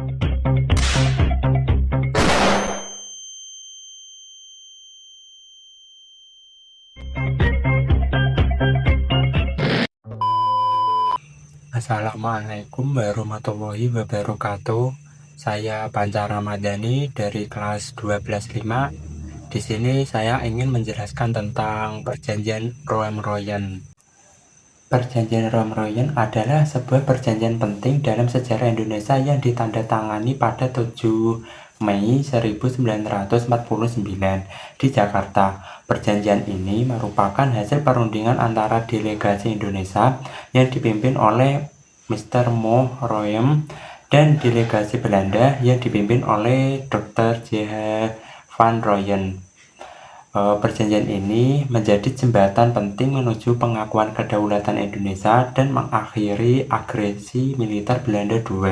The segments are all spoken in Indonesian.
Assalamualaikum warahmatullahi wabarakatuh. Saya Panca Ramadhani dari kelas 12.5. Di sini saya ingin menjelaskan tentang perjanjian Roem-Royen. Perjanjian Roem-Royen adalah sebuah perjanjian penting dalam sejarah Indonesia yang ditandatangani pada 7 Mei 1949 di Jakarta. Perjanjian ini merupakan hasil perundingan antara delegasi Indonesia yang dipimpin oleh Mr. Mo Roem dan delegasi Belanda yang dipimpin oleh Dr. J.H. van Rooyen. Perjanjian ini menjadi jembatan penting menuju pengakuan kedaulatan Indonesia dan mengakhiri agresi militer Belanda II.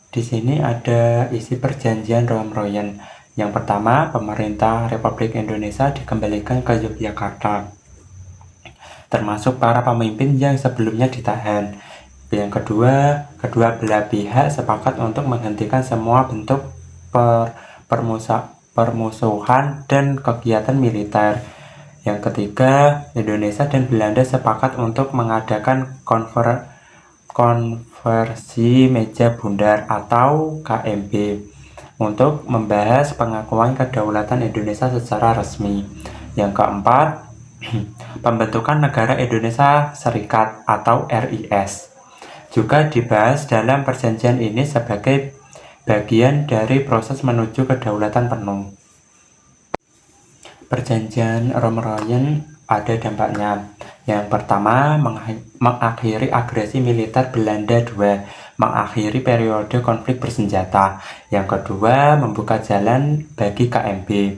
Di sini ada isi perjanjian Roem-Royen. Yang pertama, pemerintah Republik Indonesia dikembalikan ke Yogyakarta, termasuk para pemimpin yang sebelumnya ditahan. Yang kedua, kedua belah pihak sepakat untuk menghentikan semua bentuk permusuhan dan kegiatan militer. Yang ketiga, Indonesia dan Belanda sepakat untuk mengadakan konversi meja bundar atau KMB untuk membahas pengakuan kedaulatan Indonesia secara resmi. Yang keempat, pembentukan Negara Indonesia Serikat atau RIS juga dibahas dalam perjanjian ini sebagai bagian dari proses menuju kedaulatan penuh. Perjanjian Roem-Royen ada dampaknya. Yang pertama, mengakhiri agresi militer Belanda II, mengakhiri periode konflik bersenjata. Yang kedua, membuka jalan bagi KMB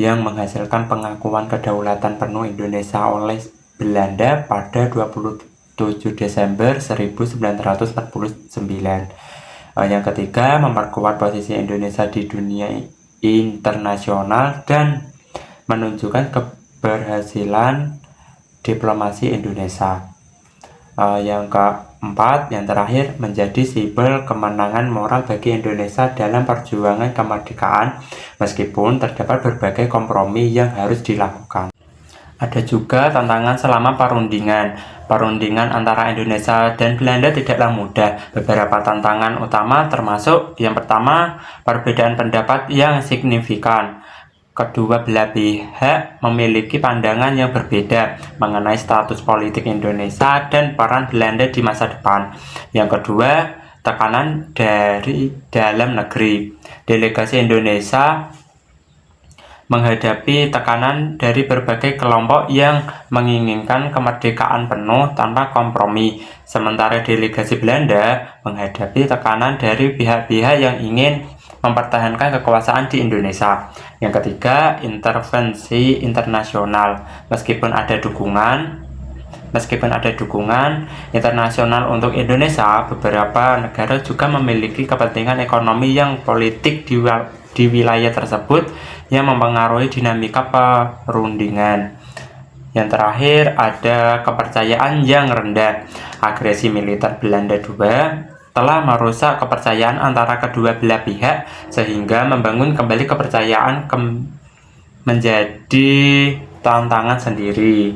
yang menghasilkan pengakuan kedaulatan penuh Indonesia oleh Belanda pada 27 Desember 1949. Yang ketiga, memperkuat posisi Indonesia di dunia internasional dan menunjukkan keberhasilan diplomasi Indonesia. Yang keempat, yang terakhir, menjadi simbol kemenangan moral bagi Indonesia dalam perjuangan kemerdekaan meskipun terdapat berbagai kompromi yang harus dilakukan. Ada juga tantangan selama perundingan. Perundingan antara Indonesia dan Belanda tidaklah mudah. Beberapa tantangan utama termasuk yang pertama, perbedaan pendapat yang signifikan. Kedua belah pihak memiliki pandangan yang berbeda mengenai status politik Indonesia dan peran Belanda di masa depan. Yang kedua, tekanan dari dalam negeri. Delegasi Indonesia menghadapi tekanan dari berbagai kelompok yang menginginkan kemerdekaan penuh tanpa kompromi, sementara delegasi Belanda menghadapi tekanan dari pihak-pihak yang ingin mempertahankan kekuasaan di Indonesia. Yang ketiga, intervensi internasional. Meskipun ada dukungan internasional untuk Indonesia, beberapa negara juga memiliki kepentingan ekonomi yang politik di wilayah tersebut yang mempengaruhi dinamika perundingan. Yang terakhir, ada kepercayaan yang rendah. Agresi militer Belanda II telah merusak kepercayaan antara kedua belah pihak sehingga membangun kembali kepercayaan menjadi tantangan sendiri.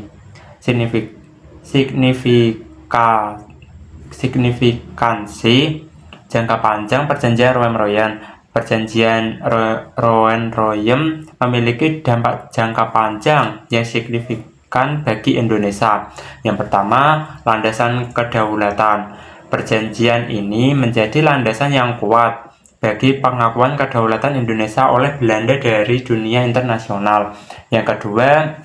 Signifikansi jangka panjang perjanjian Roem-Royen. Perjanjian Roem-Royen memiliki dampak jangka panjang yang signifikan bagi Indonesia. Yang pertama, landasan kedaulatan. Perjanjian ini menjadi landasan yang kuat bagi pengakuan kedaulatan Indonesia oleh Belanda dari dunia internasional. Yang kedua,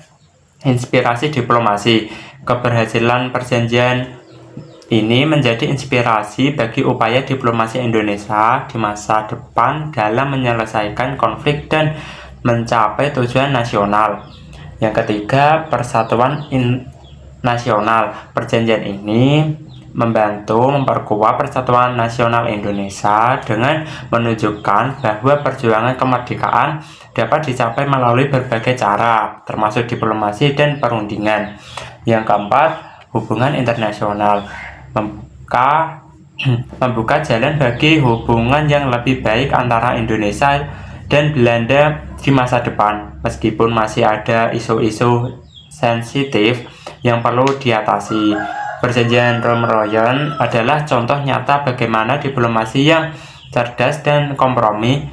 inspirasi diplomasi. Keberhasilan perjanjian ini menjadi inspirasi bagi upaya diplomasi Indonesia di masa depan dalam menyelesaikan konflik dan mencapai tujuan nasional. Yang ketiga, persatuan nasional. Perjanjian ini membantu memperkuat persatuan nasional Indonesia dengan menunjukkan bahwa perjuangan kemerdekaan dapat dicapai melalui berbagai cara, termasuk diplomasi dan perundingan. Yang keempat, hubungan internasional. membuka jalan bagi hubungan yang lebih baik antara Indonesia dan Belanda di masa depan. Meskipun masih ada isu-isu sensitif yang perlu diatasi, Perjanjian Roem-Royen adalah contoh nyata bagaimana diplomasi yang cerdas dan kompromi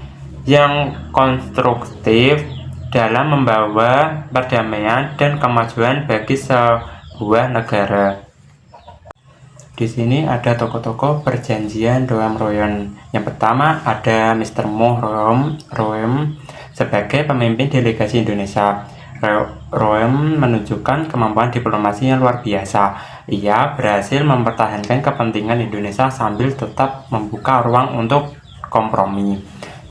yang konstruktif dalam membawa perdamaian dan kemajuan bagi sebuah negara. Di sini ada tokoh-tokoh Perjanjian Roem-Royen. Yang pertama ada Mr. Mo Roem sebagai pemimpin delegasi Indonesia. Roem menunjukkan kemampuan diplomasi yang luar biasa. Ia berhasil mempertahankan kepentingan Indonesia sambil tetap membuka ruang untuk kompromi.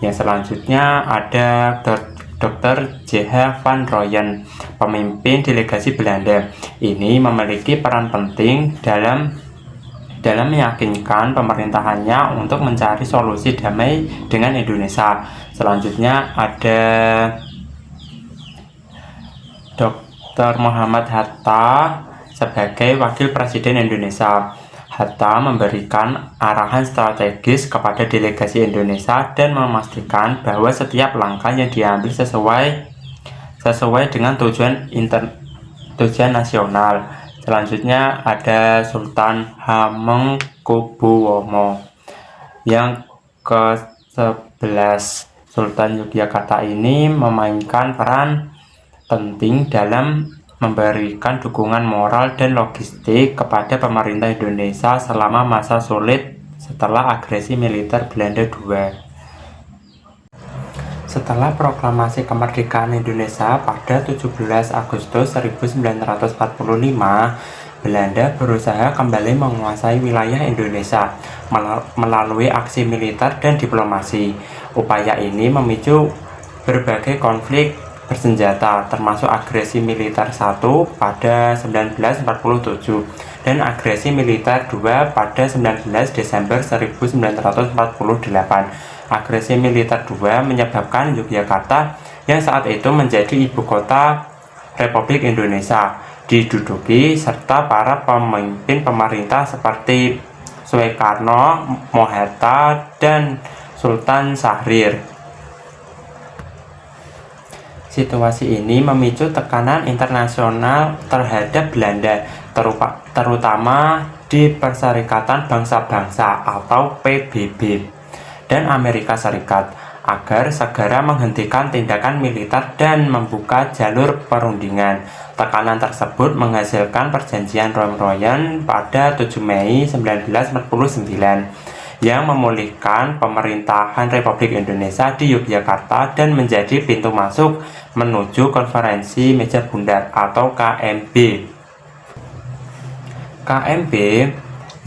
Yang selanjutnya ada Dr. J.H. van Rooyen, pemimpin delegasi Belanda. Ini memiliki peran penting dalam meyakinkan pemerintahannya untuk mencari solusi damai dengan Indonesia. Selanjutnya ada Dr. Muhammad Hatta sebagai Wakil Presiden Indonesia. Hatta memberikan arahan strategis kepada delegasi Indonesia dan memastikan bahwa setiap langkah yang diambil sesuai dengan tujuan nasional. Selanjutnya ada Sultan Hamengkubuwono yang ke-11. Sultan Yogyakarta ini memainkan peran penting dalam memberikan dukungan moral dan logistik kepada pemerintah Indonesia selama masa sulit setelah agresi militer Belanda II. Setelah proklamasi kemerdekaan Indonesia pada 17 Agustus 1945, Belanda berusaha kembali menguasai wilayah Indonesia melalui aksi militer dan diplomasi. Upaya ini memicu berbagai konflik bersenjata, termasuk agresi militer 1 pada 1947 dan agresi militer 2 pada 19 Desember 1948. Agresi militer 2 menyebabkan Yogyakarta yang saat itu menjadi ibu kota Republik Indonesia diduduki serta para pemimpin pemerintah seperti Soekarno, Mohatta, dan Sultan Syahrir. Situasi ini memicu tekanan internasional terhadap Belanda, terutama di Perserikatan Bangsa-Bangsa atau PBB dan Amerika Serikat, agar segera menghentikan tindakan militer dan membuka jalur perundingan. Tekanan tersebut menghasilkan Perjanjian Roem-Royen pada 7 Mei 1949 yang memulihkan pemerintahan Republik Indonesia di Yogyakarta dan menjadi pintu masuk menuju Konferensi Meja Bundar atau KMB. KMB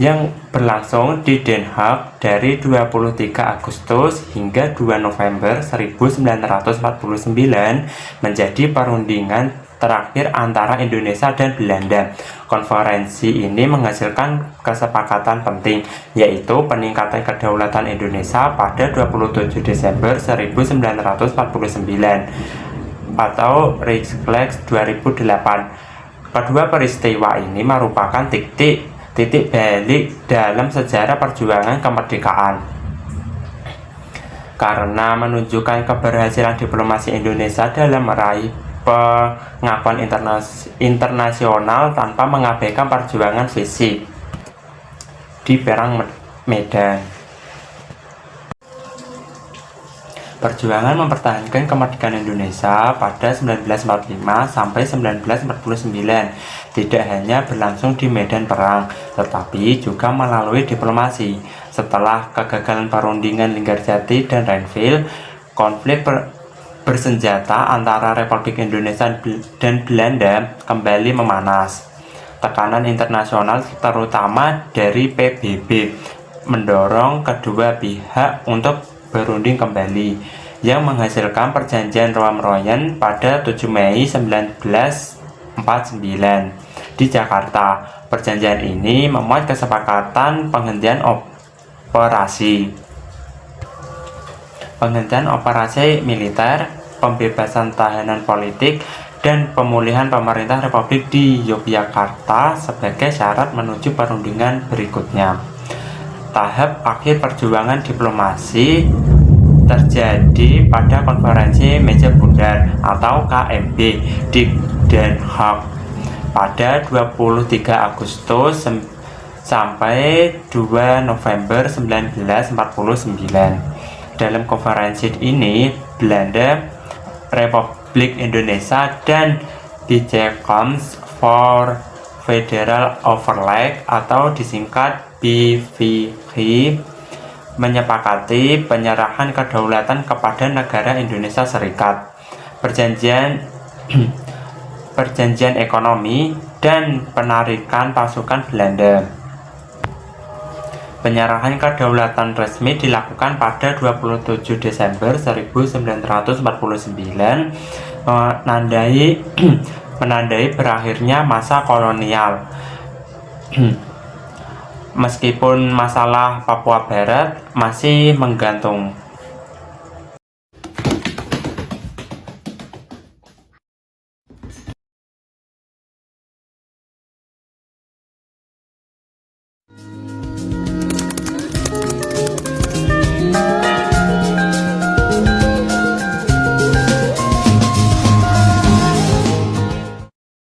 yang berlangsung di Den Haag dari 23 Agustus hingga 2 November 1949 menjadi perundingan terakhir antara Indonesia dan Belanda. Konferensi ini menghasilkan kesepakatan penting, yaitu peningkatan kedaulatan Indonesia pada 27 Desember 1949 atau Rijksdag 2008. Kedua peristiwa ini merupakan titik balik dalam sejarah perjuangan kemerdekaan, karena menunjukkan keberhasilan diplomasi Indonesia dalam meraih pengakuan internasional tanpa mengabaikan perjuangan fisik di perang Medan. Perjuangan mempertahankan kemerdekaan Indonesia pada 1945 sampai 1949 tidak hanya berlangsung di medan perang, tetapi juga melalui diplomasi. Setelah kegagalan perundingan Linggarjati dan Renville, konflik bersenjata antara Republik Indonesia dan Belanda kembali memanas. Tekanan internasional terutama dari PBB mendorong kedua pihak untuk berunding kembali, yang menghasilkan Perjanjian Roem-Royen pada 7 Mei 1949 di Jakarta. Perjanjian ini memuat kesepakatan penghentian operasi militer, pembebasan tahanan politik, dan pemulihan pemerintah Republik di Yogyakarta sebagai syarat menuju perundingan berikutnya. tahap akhir perjuangan diplomasi terjadi pada konferensi meja bundar atau KMB di Den Haag pada 23 Agustus sampai 2 November 1949. Dalam konferensi ini, Belanda, Republik Indonesia, dan Bijeenkomst voor Federal Overleg atau disingkat BVG menyepakati penyerahan kedaulatan kepada negara Indonesia Serikat, perjanjian ekonomi, dan penarikan pasukan Belanda. Penyerahan kedaulatan resmi dilakukan pada 27 Desember 1949 menandai berakhirnya masa kolonial. Meskipun masalah Papua Barat masih menggantung.